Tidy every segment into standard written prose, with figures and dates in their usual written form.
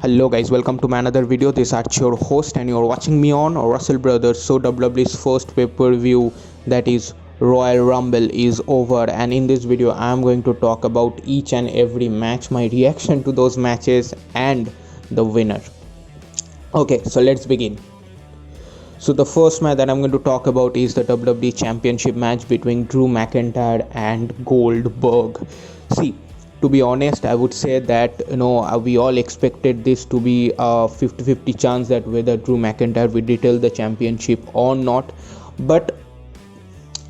Hello guys, welcome to my another video. This is Arch, your host, and you're watching me on Wrestle Brothers. So WWE's first pay-per-view, that is Royal Rumble, is over, and in this video I am going to talk about each and every match, my reaction to those matches, and the winner. Okay, so let's begin. So the first match that I'm going to talk about is the WWE Championship match between Drew McIntyre and Goldberg. See, to be honest, I would say that we all expected this to be a 50-50 chance that whether Drew McIntyre will retain the championship or not. But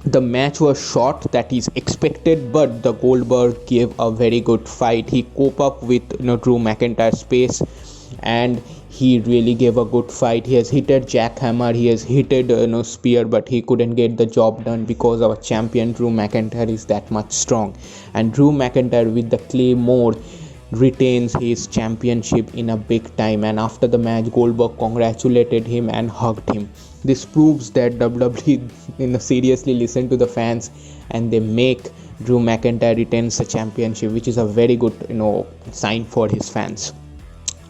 the match was short, that is expected, but the Goldberg gave a very good fight. He coped up with Drew McIntyre's pace, and he really gave a good fight. He has hit jackhammer, he has hit spear, but he couldn't get the job done because our champion Drew McIntyre is that much strong. And Drew McIntyre with the Claymore retains his championship in a big time. And after the match, Goldberg congratulated him and hugged him. This proves that WWE seriously listen to the fans, and they make Drew McIntyre retains the championship, which is a very good sign for his fans.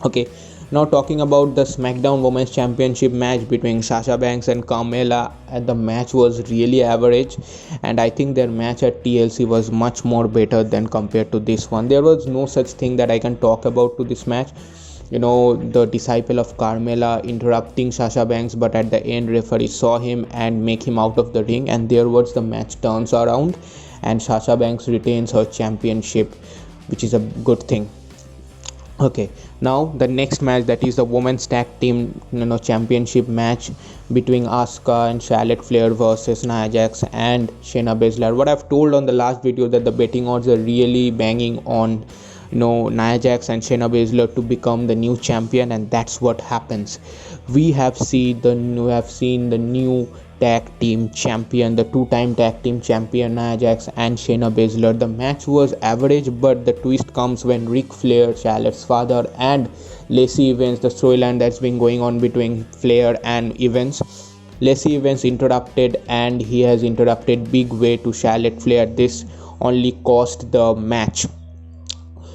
Okay, now talking about the SmackDown Women's Championship match between Sasha Banks and Carmella, and the match was really average, and I think their match at TLC was much more better than compared to this one. There was no such thing that I can talk about to this match. The disciple of Carmella interrupting Sasha Banks, but at the end referee saw him and make him out of the ring, and therewards the match turns around and Sasha Banks retains her championship, which is a good thing. Okay, now the next match, that is the women's tag team championship match between Asuka and Charlotte Flair versus Nia Jax and Shayna Baszler. What I've told on the last video, that the betting odds are really banging on Nia Jax and Shayna Baszler to become the new champion, and that's what happens. We have seen the new tag team champion, the two-time tag team champion Nia Jax and Shayna Baszler. The match was average, but the twist comes when Ric Flair, Charlotte's father, and Lacey Evans, the storyline that's been going on between Flair and Evans. Lacey Evans interrupted, and he has interrupted big way to Charlotte Flair. This only cost the match.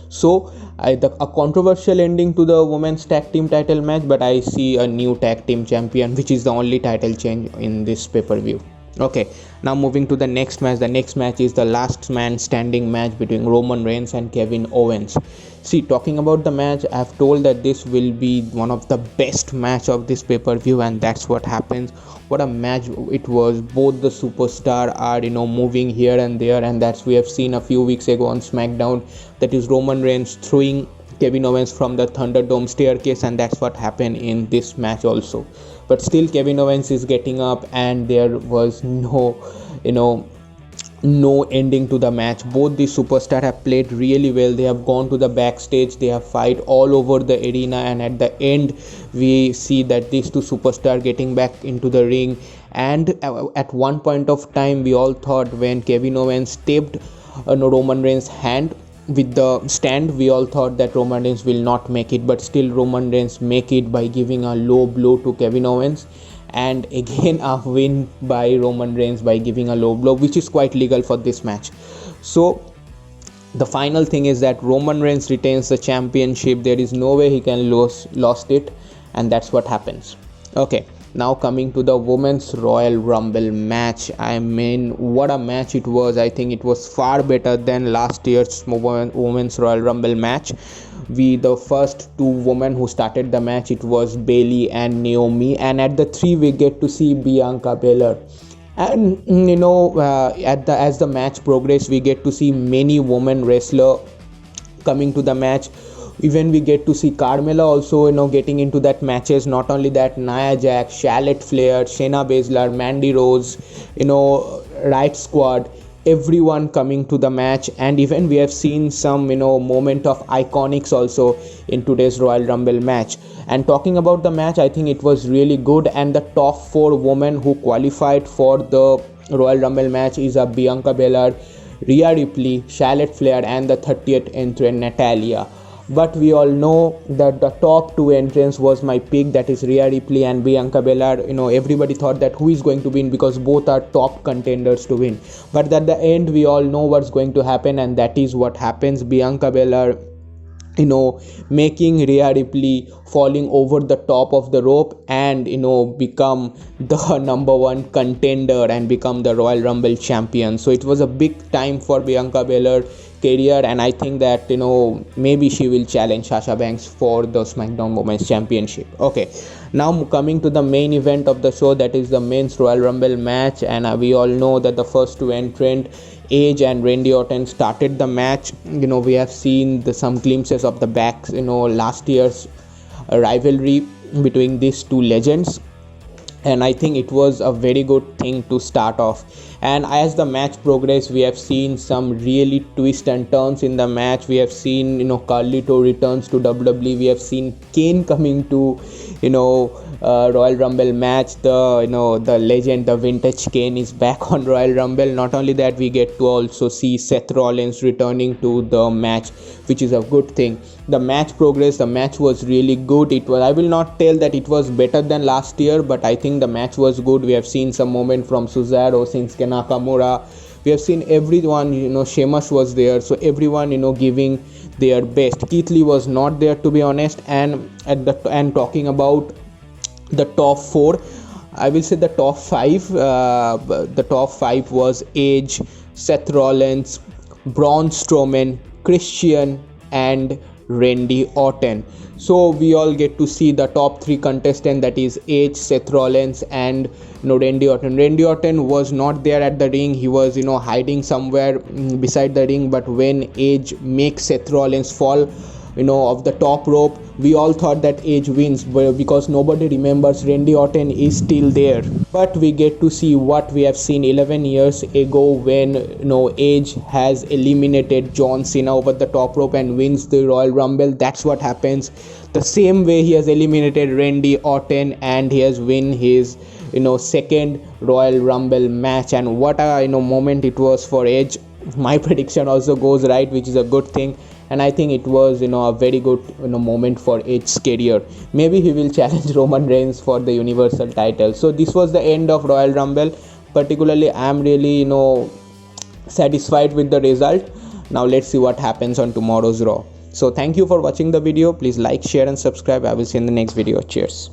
So a controversial ending to the women's tag team title match, but I see a new tag team champion, which is the only title change in this pay-per-view. Okay, now moving to the next match. The next match is the last man standing match between Roman Reigns and Kevin Owens. See, talking about the match, I have told that this will be one of the best match of this pay-per-view, and that's what happens. What a match it was. Both the superstar are moving here and there, and that's we have seen a few weeks ago on SmackDown, that is Roman Reigns throwing Kevin Owens from the Thunderdome staircase, and that's what happened in this match also. But still Kevin Owens is getting up, and there was no ending to the match. Both the superstars have played really well. They have gone to the backstage, they have fight all over the arena, and at the end we see that these two superstars getting back into the ring. And at one point of time, we all thought when Kevin Owens taped Roman Reigns' hand with the stand, we all thought that Roman Reigns will not make it, but still Roman Reigns make it by giving a low blow to Kevin Owens. And again a win by Roman Reigns by giving a low blow, which is quite legal for this match. So the final thing is that Roman Reigns retains the championship. There is no way he can lost it, and that's what happens. Okay, now coming to the women's Royal Rumble match. I mean, what a match it was. I think it was far better than last year's women's Royal Rumble match. The first two women who started the match, it was Bayley and Naomi, and at the 3 we get to see Bianca Belair. And as the match progressed, we get to see many women wrestler coming to the match. Even we get to see Carmella also getting into that matches. Not only that, Nia Jax, Charlotte Flair, Shayna Baszler, Mandy Rose, Riot Squad, everyone coming to the match. And even we have seen some moment of iconics also in today's Royal Rumble match. And talking about the match, I think it was really good, and the top 4 women who qualified for the Royal Rumble match is Bianca Belair, Rhea Ripley, Charlotte Flair, and the 30th entrant Natalya. But we all know that the top 2 entrants was my pick, that is Rhea Ripley and Bianca Belair. Everybody thought that who is going to win, because both are top contenders to win. But at the end, we all know what's going to happen, and that is what happens. Bianca Belair making Rhea Ripley falling over the top of the rope and become the number one contender and become the Royal Rumble champion. So it was a big time for Bianca Belair career, and I think that maybe she will challenge Sasha Banks for the SmackDown Women's Championship. Okay, now coming to the main event of the show, that is the men's Royal Rumble match, and we all know that the first two entrant, Edge and Randy Orton, started the match. We have seen some glimpses of the back, last year's rivalry between these two legends, and I think it was a very good thing to start off. And as the match progressed, we have seen some really twists and turns in the match. We have seen Carlito returns to WWE. We have seen Kane coming to Royal Rumble match. The legend, the vintage Kane is back on Royal Rumble. Not only that, we get to also see Seth Rollins returning to the match, which is a good thing. The match progressed. The match was really good. I will not tell that it was better than last year, but I think the match was good. We have seen some moment from Cesaro, Shinsuke Nakamura. We have seen everyone, Sheamus was there, so everyone giving their best. Keith Lee was not there, to be honest. And talking about the top four, I will say the top five. The top five was Edge, Seth Rollins, Braun Strowman, Christian, and Randy Orton. So we all get to see the top three contestants, that is Edge, Seth Rollins, and Randy Orton. Randy Orton was not there at the ring. He was hiding somewhere beside the ring. But when Edge makes Seth Rollins fall of the top rope, we all thought that Edge wins, because nobody remembers Randy Orton is still there. But we get to see what we have seen 11 years ago when Edge has eliminated John Cena over the top rope and wins the Royal Rumble. That's what happens. The same way he has eliminated Randy Orton and he has win his second Royal Rumble match. And what a moment it was for Edge. My prediction also goes right, which is a good thing. And I think it was a very good moment for Edge's career. Maybe he will challenge Roman Reigns for the Universal title. So this was the end of Royal Rumble. Particularly, I am really satisfied with the result. Now let's see what happens on tomorrow's Raw. So thank you for watching the video. Please like, share and subscribe. I will see you in the next video. Cheers.